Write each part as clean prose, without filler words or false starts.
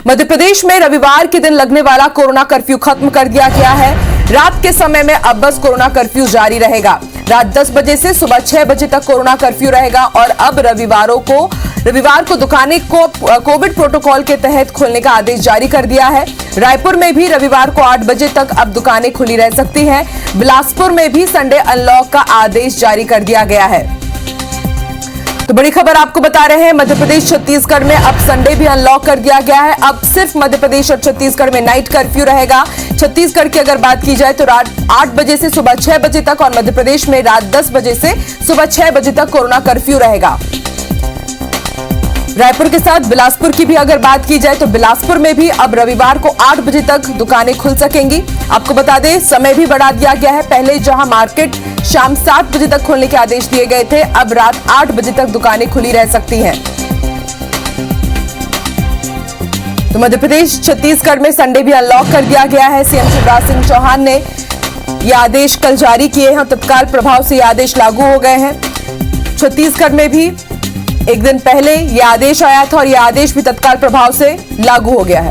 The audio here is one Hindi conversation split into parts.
मध्य प्रदेश में रविवार के दिन लगने वाला कोरोना कर्फ्यू खत्म कर दिया गया है। रात के समय में अब बस कोरोना कर्फ्यू जारी रहेगा। रात 10 बजे से सुबह 6 बजे तक कोरोना कर्फ्यू रहेगा और अब रविवार को दुकानें को कोविड प्रोटोकॉल के तहत खोलने का आदेश जारी कर दिया है। रायपुर में भी रविवार को 8 बजे तक अब दुकानें खुली रह सकती हैं। बिलासपुर में भी संडे अनलॉक का आदेश जारी कर दिया गया है। तो बड़ी खबर आपको बता रहे हैं, मध्य प्रदेश छत्तीसगढ़ में अब संडे भी अनलॉक कर दिया गया है। अब सिर्फ मध्य प्रदेश और छत्तीसगढ़ में नाइट कर्फ्यू रहेगा। छत्तीसगढ़ की अगर बात की जाए तो रात 8 बजे से सुबह 6 बजे तक और मध्य प्रदेश में रात 10 बजे से सुबह 6 बजे तक कोरोना कर्फ्यू रहेगा। रायपुर के साथ बिलासपुर की भी अगर बात की जाए तो बिलासपुर में भी अब रविवार को 8 बजे तक दुकानें खुल सकेंगी। आपको बता दें, समय भी बढ़ा दिया गया है। पहले जहां मार्केट शाम 7 बजे तक खोलने के आदेश दिए गए थे, अब रात 8 बजे तक दुकानें खुली रह सकती हैं। तो मध्य प्रदेश छत्तीसगढ़ में संडे भी अनलॉक कर दिया गया है। सीएम शिवराज सिंह चौहान ने यह आदेश कल जारी किए हैं। तत्काल प्रभाव से यह आदेश लागू हो गए हैं। छत्तीसगढ़ में भी एक दिन पहले यह आदेश आया था और यह आदेश भी तत्काल प्रभाव से लागू हो गया है।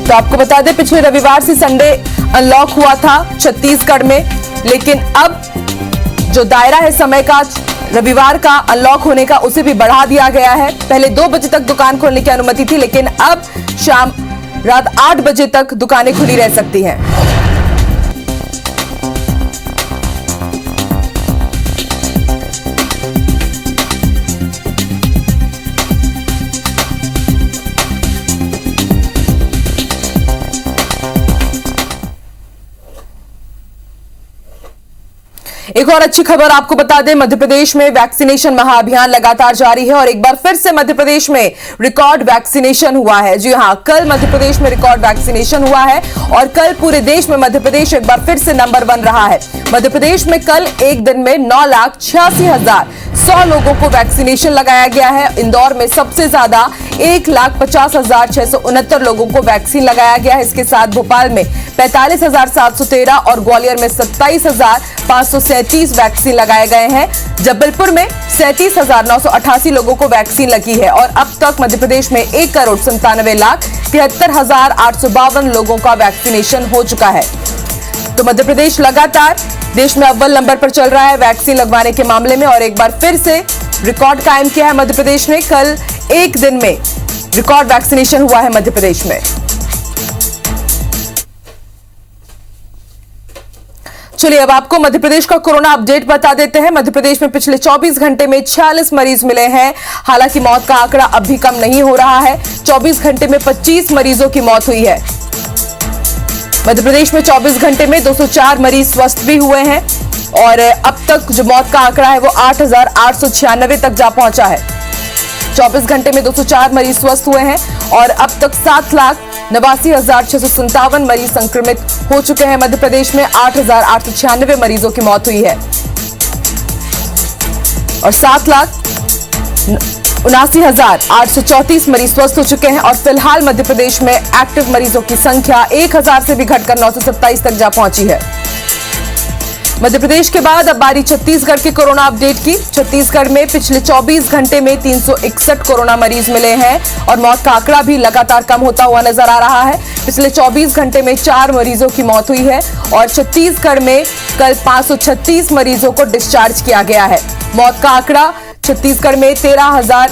तो आपको बता दें, पिछले रविवार से संडे अनलॉक हुआ था छत्तीसगढ़ में, लेकिन अब जो दायरा है समय का रविवार का अनलॉक होने का, उसे भी बढ़ा दिया गया है। पहले 2 बजे तक दुकान खोलने की अनुमति थी, लेकिन अब शाम रात 8 बजे तक दुकानें खुली रह सकती हैं। एक और अच्छी खबर आपको बता दें, मध्य प्रदेश में वैक्सीनेशन महाअभियान लगातार जारी है और एक बार फिर से मध्य प्रदेश में रिकॉर्ड वैक्सीनेशन हुआ है। जी हां, कल मध्य प्रदेश में रिकॉर्ड वैक्सीनेशन हुआ है और कल पूरे देश में मध्य प्रदेश एक बार फिर से नंबर 1 रहा है। मध्य प्रदेश में कल एक दिन में 9,86,100 लोगों को वैक्सीनेशन लगाया गया है। इंदौर में सबसे ज्यादा 1,50,669 लोगों को वैक्सीन लगाया गया है। इसके साथ भोपाल में 45,713 और ग्वालियर में 27,537 वैक्सीन लगाए गए हैं। जबलपुर में 37,988 लोगों को वैक्सीन लगी है और अब तक मध्य प्रदेश में 1,97,73,852 लोगों का वैक्सीनेशन हो चुका है। तो मध्य प्रदेश लगातार देश में अव्वल नंबर पर चल रहा है वैक्सीन लगवाने के मामले में और एक बार फिर से रिकॉर्ड कायम किया है मध्य प्रदेश ने। कल एक दिन में रिकॉर्ड वैक्सीनेशन हुआ है मध्य प्रदेश में। चलिए अब आपको मध्य प्रदेश का कोरोना अपडेट बता देते हैं। मध्य प्रदेश में पिछले 24 घंटे में 46 मरीज मिले हैं। हालांकि मौत का आंकड़ा अब भी कम नहीं हो रहा है। 24 घंटे में 25 मरीजों की मौत हुई है। मध्य प्रदेश में 24 घंटे में 204 मरीज स्वस्थ भी हुए हैं और अब तक जो मौत का आंकड़ा है वो 8,896 तक जा पहुंचा है। 24 घंटे में 204 मरीज स्वस्थ हुए हैं और अब तक 7,89,657 मरीज संक्रमित हो चुके हैं। मध्य प्रदेश में 8,896 मरीजों की मौत हुई है और 7,79,834 मरीज स्वस्थ हो चुके हैं और फिलहाल मध्य प्रदेश में एक्टिव मरीजों की संख्या 1,000 से भी घटकर 927 तक जा पहुंची है। मध्य प्रदेश के बाद अब बारी छत्तीसगढ़ के कोरोना अपडेट की। छत्तीसगढ़ में पिछले 24 घंटे में 361 कोरोना मरीज मिले हैं और मौत का आंकड़ा भी लगातार कम होता हुआ नजर आ रहा है। पिछले 24 घंटे में 4 मरीजों की मौत हुई है और छत्तीसगढ़ में कल 536 मरीजों को डिस्चार्ज किया गया है। मौत का आंकड़ा छत्तीसगढ़ में 13,000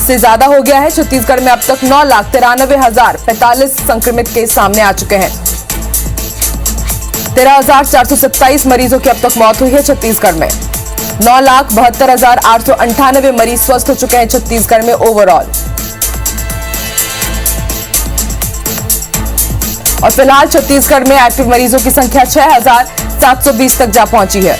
से ज्यादा हो गया है। छत्तीसगढ़ में अब तक 9,93,045 संक्रमित केस सामने आ चुके हैं। 13,427 मरीजों की अब तक मौत हुई है छत्तीसगढ़ में। 9,72,898 मरीज स्वस्थ हो चुके हैं छत्तीसगढ़ में ओवरऑल। और फिलहाल छत्तीसगढ़ में एक्टिव मरीजों की संख्या 6,720 तक जा पहुंची है।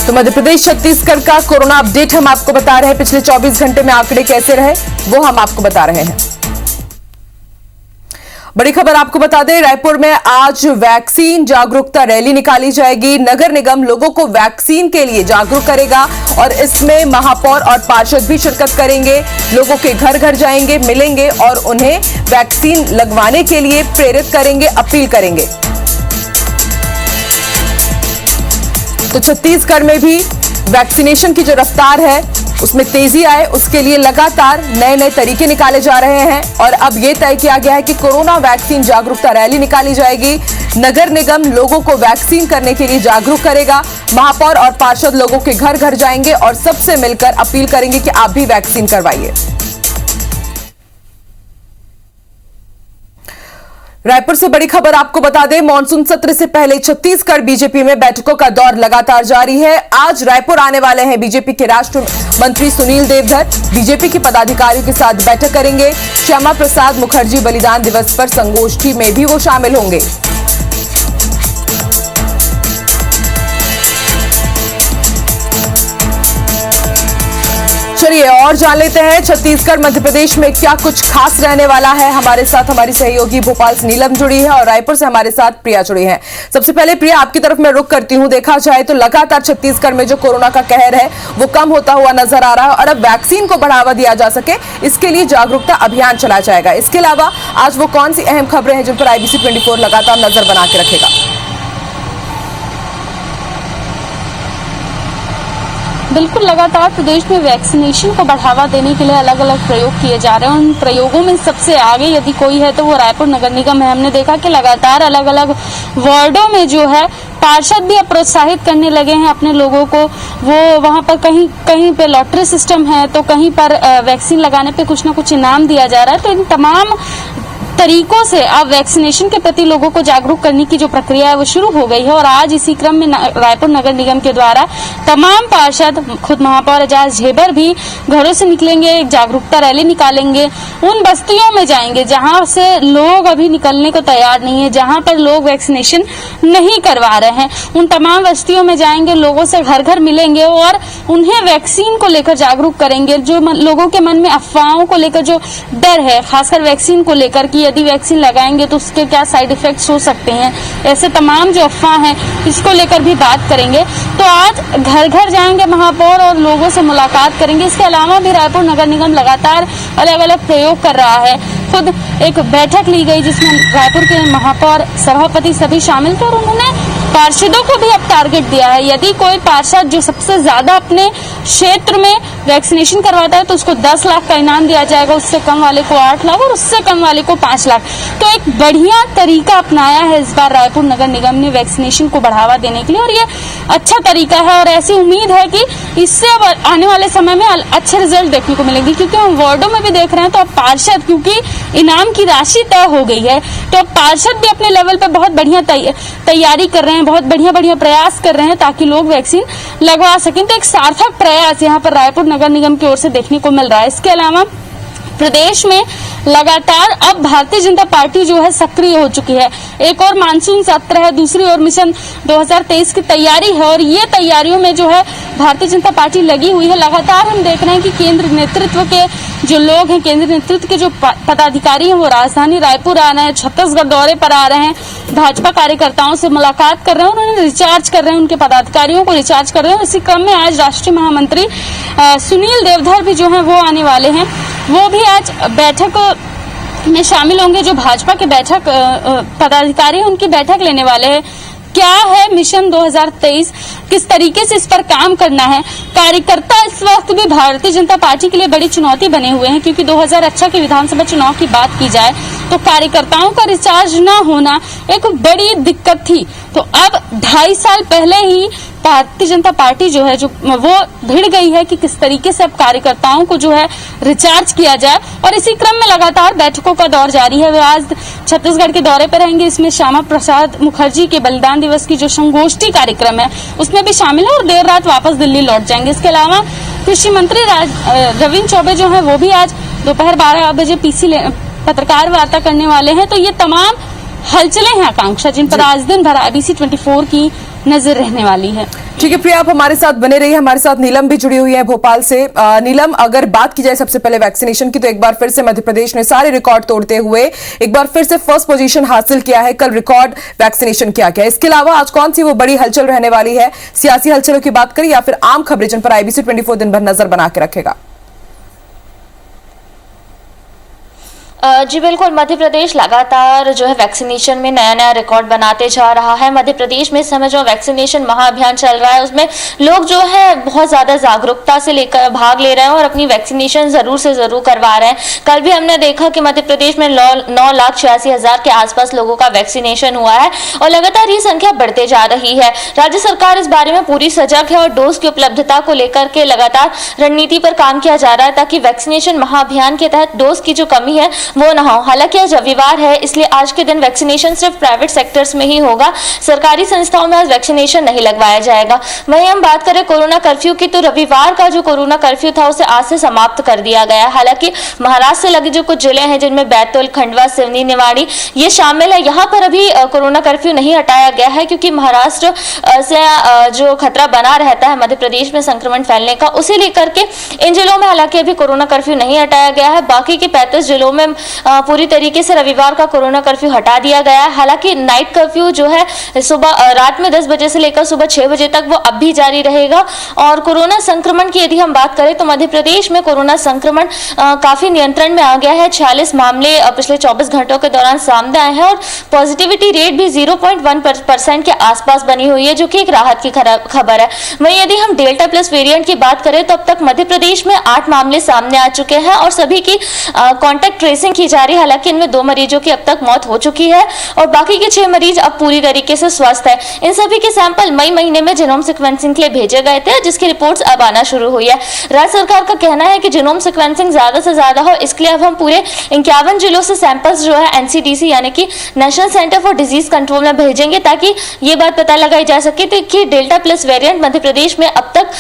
तो मध्य प्रदेश छत्तीसगढ़ का कोरोना अपडेट हम आपको बता रहे हैं। पिछले 24 घंटे में आंकड़े कैसे रहे वो हम आपको बता रहे हैं। बड़ी खबर आपको बता दें, रायपुर में आज वैक्सीन जागरूकता रैली निकाली जाएगी। नगर निगम लोगों को वैक्सीन के लिए जागरूक करेगा और इसमें महापौर और पार्षद भी शिरकत करेंगे। लोगों के घर घर जाएंगे, मिलेंगे और उन्हें वैक्सीन लगवाने के लिए प्रेरित करेंगे, अपील करेंगे। तो छत्तीसगढ़ में भी वैक्सीनेशन की जो रफ्तार है उसमें तेजी आए, उसके लिए लगातार नए नए तरीके निकाले जा रहे हैं और अब यह तय किया गया है कि कोरोना वैक्सीन जागरूकता रैली निकाली जाएगी। नगर निगम लोगों को वैक्सीन करने के लिए जागरूक करेगा। महापौर और पार्षद लोगों के घर घर जाएंगे और सबसे मिलकर अपील करेंगे कि आप भी वैक्सीन करवाइए। रायपुर से बड़ी खबर आपको बता दें, मॉनसून सत्र से पहले छत्तीसगढ़ बीजेपी में बैठकों का दौर लगातार जारी है। आज रायपुर आने वाले हैं बीजेपी के राष्ट्र मंत्री सुनील देवधर। बीजेपी के पदाधिकारियों के साथ बैठक करेंगे। श्यामा प्रसाद मुखर्जी बलिदान दिवस पर संगोष्ठी में भी वो शामिल होंगे। चलिए और जान लेते हैं छत्तीसगढ़ मध्य प्रदेश में क्या कुछ खास रहने वाला है। हमारे साथ हमारी सहयोगी भोपाल से नीलम जुड़ी है और रायपुर से हमारे साथ प्रिया जुड़ी है। सबसे पहले प्रिया, आपकी तरफ मैं रुख करती हूं। देखा जाए तो लगातार छत्तीसगढ़ में जो कोरोना का कहर है वो कम होता हुआ नजर आ रहा है और अब वैक्सीन को बढ़ावा दिया जा सके इसके लिए जागरूकता अभियान चलाया जाएगा। इसके अलावा आज वो कौन सी अहम खबरें हैं जिन पर IBC 24 लगातार नजर बना के रखेगा? बिल्कुल, लगातार प्रदेश में वैक्सीनेशन को बढ़ावा देने के लिए अलग अलग प्रयोग किए जा रहे हैं। उन प्रयोगों में सबसे आगे यदि कोई है तो वो रायपुर नगर निगम है। हमने देखा कि लगातार अलग अलग वार्डों में जो है पार्षद भी अब प्रोत्साहित करने लगे हैं अपने लोगों को। वो वहां पर कहीं कहीं पे लॉटरी सिस्टम है तो कहीं पर वैक्सीन लगाने पे कुछ ना कुछ इनाम दिया जा रहा है। तो इन तमाम तरीकों से अब वैक्सीनेशन के प्रति लोगों को जागरूक करने की जो प्रक्रिया है वो शुरू हो गई है और आज इसी क्रम में रायपुर नगर निगम के द्वारा तमाम पार्षद, खुद महापौर एजाज झेबर भी घरों से निकलेंगे, एक जागरूकता रैली निकालेंगे। उन बस्तियों में जाएंगे जहां से लोग अभी निकलने को तैयार नहीं है, जहां पर लोग वैक्सीनेशन नहीं करवा रहे हैं, उन तमाम बस्तियों में जाएंगे, लोगों से घर घर मिलेंगे और उन्हें वैक्सीन को लेकर जागरूक करेंगे। जो लोगों के मन में अफवाहों को लेकर जो डर है, खासकर वैक्सीन को लेकर कि यदि वैक्सीन लगाएंगे तो उसके क्या साइड इफेक्ट्स हो सकते हैं, ऐसे तमाम जो अफवाह हैं इसको लेकर भी बात करेंगे। तो आज घर घर जाएंगे महापौर और लोगों से मुलाकात करेंगे। इसके अलावा भी रायपुर नगर निगम लगातार अलग अलग प्रयोग कर रहा है। खुद एक बैठक ली गई जिसमें रायपुर के महापौर, सभापति सभी शामिल थे और उन्होंने पार्षदों को भी अब टारगेट दिया है। यदि कोई पार्षद जो सबसे ज्यादा अपने क्षेत्र में वैक्सीनेशन करवाता है तो उसको 10 लाख का इनाम दिया जाएगा, उससे कम वाले को 8 लाख और उससे कम वाले को 5 लाख। तो एक बढ़िया तरीका अपनाया है इस बार रायपुर नगर निगम ने वैक्सीनेशन को बढ़ावा देने के लिए और ये अच्छा तरीका है और ऐसी उम्मीद है कि इससे अब आने वाले समय में अच्छे रिजल्ट देखने को मिलेंगे। क्योंकि हम वार्डों में भी देख रहे हैं तो अब पार्षद, क्योंकि इनाम की राशि तय हो गई है, तो अब पार्षद भी अपने लेवल पे बहुत बढ़िया तैयारी कर रहे हैं, बहुत बढ़िया प्रयास कर रहे हैं ताकि लोग वैक्सीन लगवा सकें। तो एक सार्थक प्रयास यहाँ पर रायपुर नगर निगम की ओर से देखने को मिल रहा है। इसके अलावा प्रदेश में लगातार अब भारतीय जनता पार्टी जो है सक्रिय हो चुकी है। एक और मानसून सत्र है, दूसरी ओर मिशन 2023 की तैयारी है और ये तैयारियों में जो है भारतीय जनता पार्टी लगी हुई है। लगातार हम देख रहे हैं कि केंद्र नेतृत्व के जो लोग हैं, केंद्र नेतृत्व के जो पदाधिकारी हैं वो राजधानी रायपुर आ रहे हैं, छत्तीसगढ़ दौरे पर आ रहे हैं, भाजपा कार्यकर्ताओं से मुलाकात कर रहे हैं और उन्हें रिचार्ज कर रहे हैं, उनके पदाधिकारियों को रिचार्ज कर रहे हैं। इसी क्रम में आज राष्ट्रीय महामंत्री सुनील देवधर भी जो है वो आने वाले हैं, वो भी आज बैठक में शामिल होंगे। जो भाजपा के बैठक पदाधिकारी हैं उनकी बैठक लेने वाले हैं। क्या है मिशन 2023, किस तरीके से इस पर काम करना है। कार्यकर्ता इस वक्त भी भारतीय जनता पार्टी के लिए बड़ी चुनौती बने हुए हैं क्योंकि 2018 के विधानसभा चुनाव की बात की जाए तो कार्यकर्ताओं का रिचार्ज न होना एक बड़ी दिक्कत थी। तो अब 2.5 साल पहले ही भारतीय जनता पार्टी जो है वो भिड़ गई है कि किस तरीके से अब कार्यकर्ताओं को जो है रिचार्ज किया जाए और इसी क्रम में लगातार बैठकों का दौर जारी है। वे आज छत्तीसगढ़ के दौरे पर रहेंगे। इसमें श्यामा प्रसाद मुखर्जी के बलिदान दिवस की जो संगोष्ठी कार्यक्रम है उसमें भी शामिल है और देर रात वापस दिल्ली लौट जाएंगे। इसके अलावा कृषि मंत्री रविंद्र चौबे जो है वो भी आज दोपहर 12 बजे PC पत्रकार वार्ता करने वाले हैं। तो ये तमाम हलचलें हैं आकांक्षा जिन पर आज दिन भर IBC 24 की नजर रहने वाली है। ठीक है प्रिया, आप हमारे साथ बने रहिए। हमारे साथ नीलम भी जुड़ी हुई है भोपाल से। नीलम, अगर बात की जाए सबसे पहले वैक्सीनेशन की, तो एक बार फिर से मध्य प्रदेश ने सारे रिकॉर्ड तोड़ते हुए एक बार फिर से फर्स्ट पोजीशन हासिल किया है। कल रिकॉर्ड वैक्सीनेशन किया गया। इसके अलावा आज कौन सी वो बड़ी हलचल रहने वाली है? सियासी हलचलों की बात करें या फिर आम खबरें जिन पर IBC 24 दिन भर नजर बना के रखेगा? जी बिल्कुल, मध्य प्रदेश लगातार जो है वैक्सीनेशन में नया नया रिकॉर्ड बनाते जा रहा है। मध्य प्रदेश में इस समय जो वैक्सीनेशन महाअभियान चल रहा है उसमें लोग जो है बहुत ज़्यादा जागरूकता से लेकर भाग ले रहे हैं और अपनी वैक्सीनेशन ज़रूर से ज़रूर करवा रहे हैं। कल भी हमने देखा कि मध्य प्रदेश में 9,86,000 के आसपास लोगों का वैक्सीनेशन हुआ है और लगातार ये संख्या बढ़ते जा रही है। राज्य सरकार इस बारे में पूरी सजग है और डोज की उपलब्धता को लेकर के लगातार रणनीति पर काम किया जा रहा है ताकि वैक्सीनेशन महाअभियान के तहत डोज की जो कमी है वो ना हो। हालांकि आज रविवार है, इसलिए आज के दिन वैक्सीनेशन सिर्फ प्राइवेट सेक्टर्स में ही होगा। सरकारी संस्थाओं में आज वैक्सीनेशन नहीं लगवाया जाएगा। वहीं हम बात करें कोरोना कर्फ्यू की, तो रविवार का जो कोरोना कर्फ्यू था उसे आज से समाप्त कर दिया गया है। हालांकि महाराष्ट्र से लगे जो कुछ जिले हैं जिनमें बैतूल, खंडवा, सिवनी, निवाड़ी ये शामिल है, यहाँ पर अभी कोरोना कर्फ्यू नहीं हटाया गया है क्योंकि महाराष्ट्र से जो खतरा बना रहता है मध्य प्रदेश में संक्रमण फैलने का, उसे लेकर के इन जिलों में हालांकि अभी कोरोना कर्फ्यू नहीं हटाया गया है। बाकी के 35 जिलों में पूरी तरीके से रविवार का कोरोना कर्फ्यू हटा दिया गया है। हालांकि नाइट कर्फ्यू जो है सुबह रात में 10 बजे से लेकर सुबह 6 बजे तक वो अब भी जारी रहेगा। और कोरोना संक्रमण की यदि हम बात करें तो मध्य प्रदेश में कोरोना संक्रमण काफी नियंत्रण में आ गया है। 46 मामले पिछले 24 घंटों के दौरान सामने आए हैं और पॉजिटिविटी रेट भी 0.1% के आसपास बनी हुई है, जो कि एक राहत की खबर है। वहीं यदि हम डेल्टा प्लस वेरिएंट की बात करें तो अब तक मध्य प्रदेश में 8 मामले सामने आ चुके हैं और सभी की कॉन्टैक्ट ट्रेसिंग की जा रही है। हालांकि इनमें 2 मरीजों की अब तक मौत हो चुकी है और बाकी के 6 मरीज अब पूरी तरीके से स्वस्थ है। इन सभी के सैंपल मई महीने में जीनोम सीक्वेंसिंग के लिए भेजे गए थे, जिसकी रिपोर्ट्स अब आना शुरू हुई है। राज्य सरकार का कहना है कि जीनोम सीक्वेंसिंग ज्यादा से ज्यादा हो, इसके लिए अब हम पूरे 51 जिलों से सैंपल्स जो है NCDC यानी कि national centre for disease control में भेजेंगे ताकि ये बात पता लगाई जा सके कि delta plus variant Madhya Pradesh में अब तक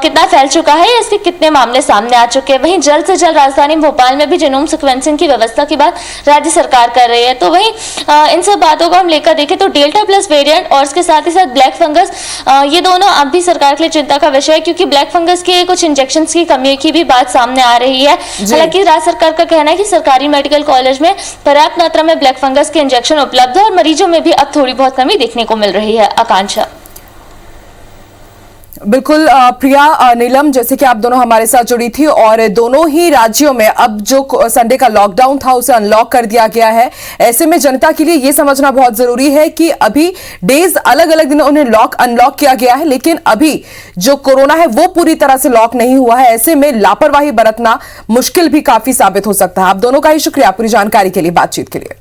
कितना फैल चुका है, इसके कितने मामले सामने आ चुके हैं। वहीं जल्द से जल्द राजधानी भोपाल में भी जीनोम सीक्वेंसिंग की व्यवस्था की बात राज्य सरकार कर रही है। तो वहीं इन सब बातों को हम लेकर देखें तो डेल्टा प्लस वेरिएंट और इसके साथ ही साथ ब्लैक फंगस, ये दोनों अब भी सरकार के लिए चिंता का विषय है क्योंकि ब्लैक फंगस के कुछ इंजेक्शन की कमी की भी बात सामने आ रही है। हालांकि राज्य सरकार का कहना है कि सरकारी मेडिकल कॉलेज में पर्याप्त मात्रा में ब्लैक फंगस के इंजेक्शन उपलब्ध है और मरीजों में भी अब थोड़ी बहुत कमी देखने को मिल रही है। आकांक्षा। बिल्कुल प्रिया, नीलम, जैसे कि आप दोनों हमारे साथ जुड़ी थी और दोनों ही राज्यों में अब जो संडे का लॉकडाउन था उसे अनलॉक कर दिया गया है। ऐसे में जनता के लिए यह समझना बहुत जरूरी है कि अभी डेज अलग अलग दिनों उन्हें अनलॉक किया गया है, लेकिन अभी जो कोरोना है वो पूरी तरह से लॉक नहीं हुआ है। ऐसे में लापरवाही बरतना मुश्किल भी काफी साबित हो सकता है। आप दोनों का ही शुक्रिया पूरी जानकारी के लिए, बातचीत के लिए।